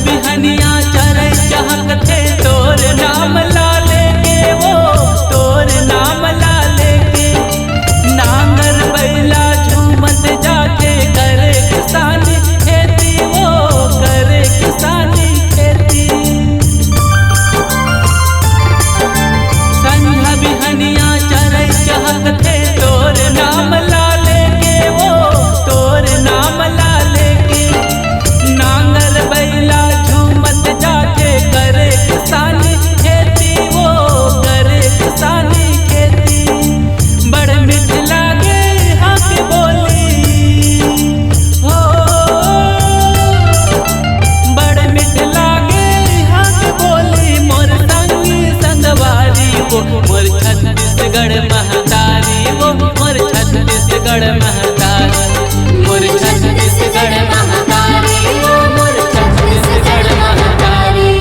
बिहनिया चरे चहक थे तोर नाम ला लेके वो तोर नाम ला लेके नांगर बैला झूमत जाके करे किसानी खेती वो करे किसानी खेती। संझा बिहनिया चरे चहक थे तोर नाम ला लेके वो तोर नाम ला लेके नांगर बैला झूमत जाके करे किसानी खेती वो करे किसानी खेती। बड़ मीठ लागे हक बोली हो बड़ मीठ लागे हक बोली मोर संगी संगवारी वो मोर छत्तीसगढ़ महतारी वो मोर छत्तीसगढ़ महतारी मोर छत्तीसगढ़ महतारी वो मोर छत्तीसगढ़ महतारी।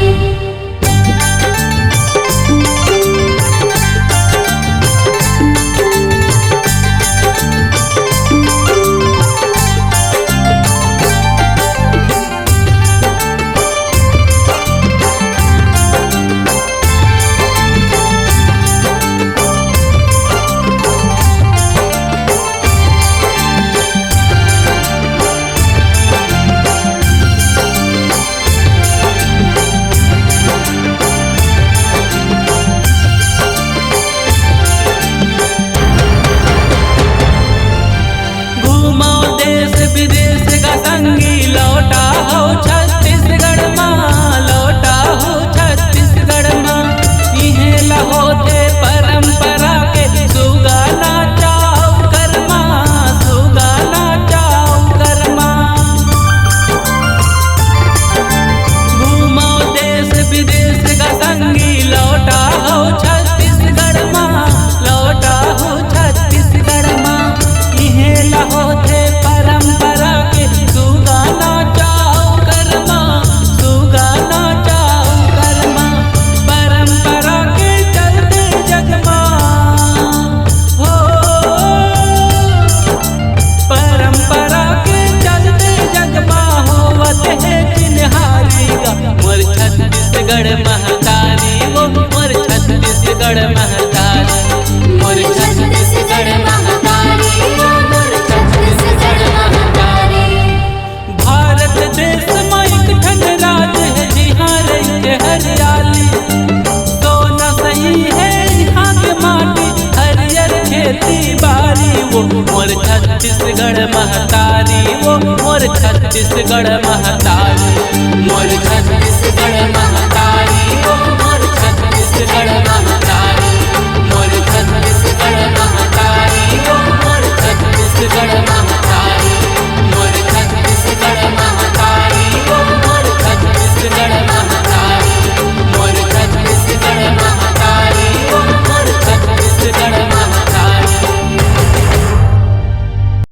विदेश का संगी लौटा हो छत्तीसगढ़ माँ लौटा हो छत्तीसगढ़ माँ। इहे लहोते परंपरा के सुगाना चाऊ कर्मा सुगाना चाऊ कर्मा। घूमो देश विदेश का संगी लौटा हो छत्तीसगढ़ माँ लौटा हो छत्तीसगढ़ माँ। इहे लहोते परंपरा के सुगाना चाऊ कर्मा सुगाना चाऊ कर्मा। परंपरा के चलते जगमा हो परंपरा के चलते जगमा होवत है चिन्हारी गा मोर छत्तीसगढ़ महतारी वो मोर छत्तीसगढ़ महतारी मोर छत्तीसगढ़ महतारी वो मोर छत्तीसगढ़ महतारी। भारत देश में एक ठन राज है जिहाँ रही हरियाली सोना सही है यहाँ के माटी हरियर खेती बारी वो मोर छत्तीसगढ़ महतारी वो मोर छत्तीसगढ़ महतारी मोर छत्तीसगढ़ महतारी वो मोर छत्तीसगढ़ महतारी।